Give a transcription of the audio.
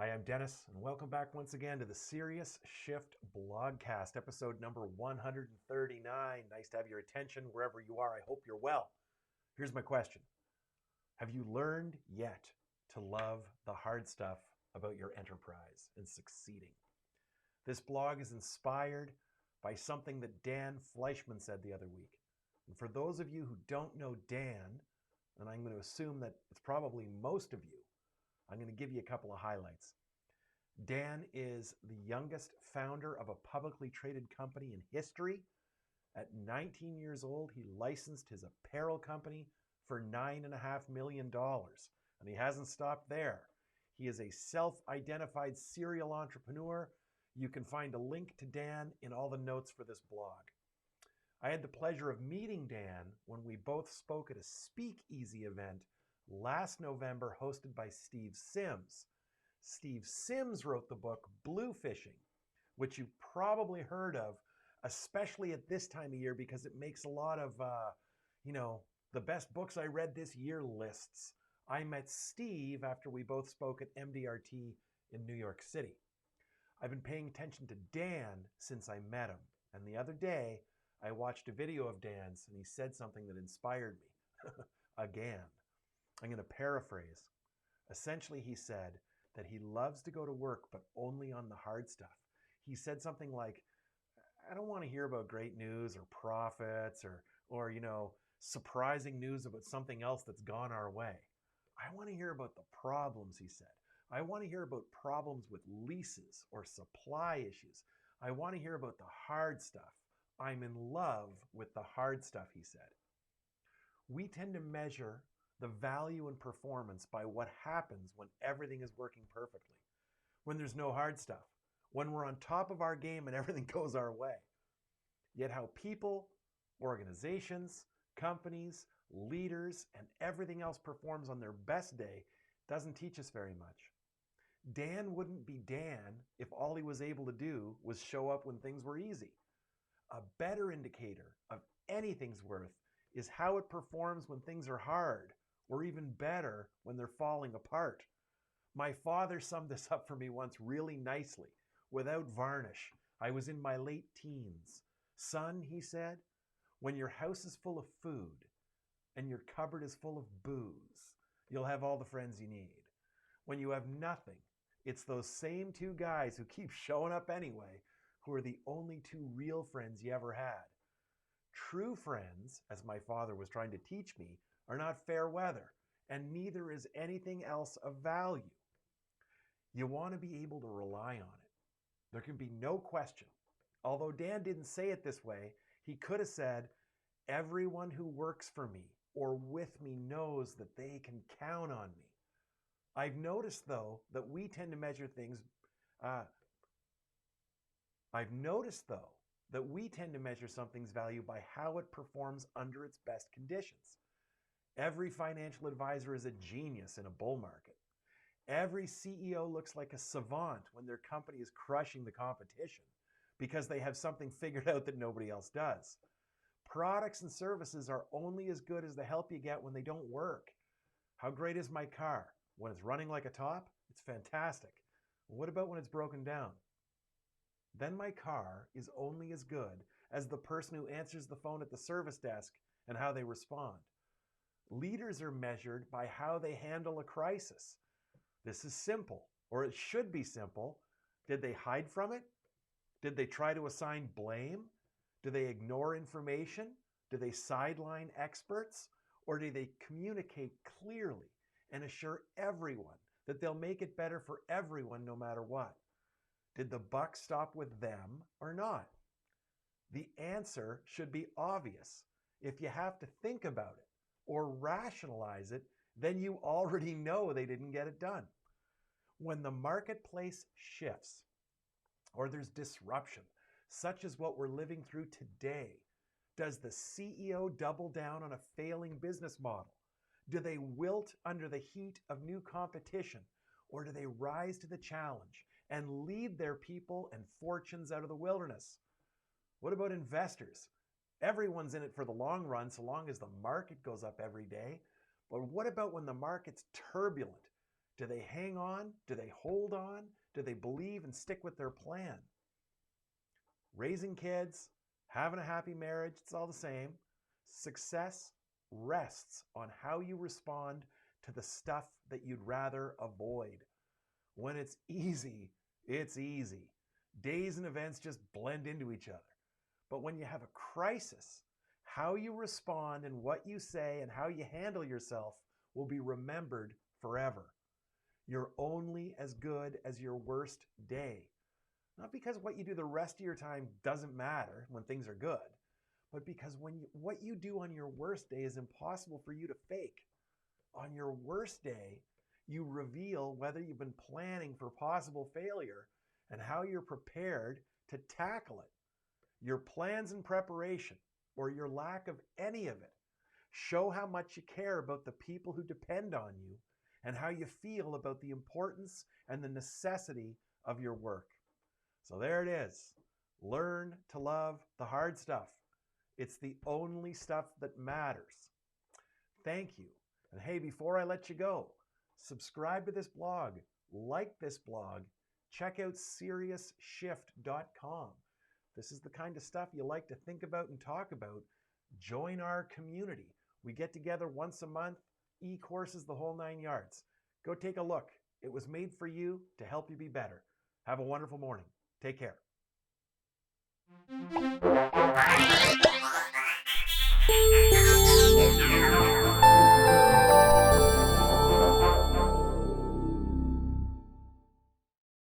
Hi, I'm Dennis, and welcome back once again to the Serious Shift Blogcast, episode number 139. Nice to have your attention wherever you are. I hope you're well. Here's my question. Have you learned yet to love the hard stuff about your enterprise and succeeding? This blog is inspired by something that Dan Fleyshman said the other week. And for those of you who don't know Dan, and I'm going to assume that it's probably most of you, I'm going to give you a couple of highlights. Dan is the youngest founder of a publicly traded company in history. At 19 years old, he licensed his apparel company for $9.5 million. And he hasn't stopped there. He is a self-identified serial entrepreneur. You can find a link to Dan in all the notes for this blog. I had the pleasure of meeting Dan when we both spoke at a Speakeasy event last November hosted by Steve Sims. Steve Sims wrote the book BLUEFISHIng, which you've probably heard of, especially at this time of year because it makes a lot of, the best books I read this year lists. I met Steve after we both spoke at MDRT in New York City. I've been paying attention to Dan since I met him. And the other day, I watched a video of Dan's and he said something that inspired me. Again. I'm going to paraphrase. Essentially, he said that he loves to go to work, but only on the hard stuff. He said something like, I don't want to hear about great news or profits or surprising news about something else that's gone our way. I want to hear about the problems, he said. I want to hear about problems with leases or supply issues. I want to hear about the hard stuff. I'm in love with the hard stuff, he said. We tend to measure the value and performance by what happens when everything is working perfectly, when there's no hard stuff, when we're on top of our game and everything goes our way. Yet how people, organizations, companies, leaders, and everything else performs on their best day doesn't teach us very much. Dan wouldn't be Dan if all he was able to do was show up when things were easy. A better indicator of anything's worth is how it performs when things are hard, or even better, when they're falling apart. My father summed this up for me once really nicely, without varnish. I was in my late teens. Son, he said, when your house is full of food and your cupboard is full of booze, you'll have all the friends you need. When you have nothing, it's those same two guys who keep showing up anyway who are the only two real friends you ever had. True friends, as my father was trying to teach me, are not fair weather, and neither is anything else of value. You want to be able to rely on it. There can be no question. Although Dan didn't say it this way, he could have said, everyone who works for me or with me knows that they can count on me. I've noticed, though, that we tend to measure things something's value by how it performs under its best conditions. Every financial advisor is a genius in a bull market. Every CEO looks like a savant when their company is crushing the competition because they have something figured out that nobody else does. Products and services are only as good as the help you get when they don't work. How great is my car? When it's running like a top, it's fantastic. What about when it's broken down? Then my car is only as good as the person who answers the phone at the service desk and how they respond. Leaders are measured by how they handle a crisis. This is simple, or it should be simple. Did they hide from it? Did they try to assign blame? Do they ignore information? Do they sideline experts? Or do they communicate clearly and assure everyone that they'll make it better for everyone no matter what? Did the buck stop with them or not? The answer should be obvious. If you have to think about it or rationalize it, then you already know they didn't get it done. When the marketplace shifts or there's disruption, such as what we're living through today, does the CEO double down on a failing business model? Do they wilt under the heat of new competition? Or do they rise to the challenge and lead their people and fortunes out of the wilderness? What about investors? Everyone's in it for the long run so long as the market goes up every day. But what about when the market's turbulent? Do they hang on? Do they hold on? Do they believe and stick with their plan? Raising kids, having a happy marriage, it's all the same. Success rests on how you respond to the stuff that you'd rather avoid. When it's easy, it's easy. Days and events just blend into each other. But when you have a crisis, how you respond and what you say and how you handle yourself will be remembered forever. You're only as good as your worst day. Not because what you do the rest of your time doesn't matter when things are good, but because what you do on your worst day is impossible for you to fake. On your worst day, you reveal whether you've been planning for possible failure and how you're prepared to tackle it. Your plans and preparation, or your lack of any of it, show how much you care about the people who depend on you and how you feel about the importance and the necessity of your work. So there it is. Learn to love the hard stuff. It's the only stuff that matters. Thank you. And hey, before I let you go, subscribe to this blog, like this blog, check out SeriousShift.com. This is the kind of stuff you like to think about and talk about. Join our community. We get together once a month, e-courses, the whole 9 yards. Go take a look. It was made for you to help you be better. Have a wonderful morning. Take care.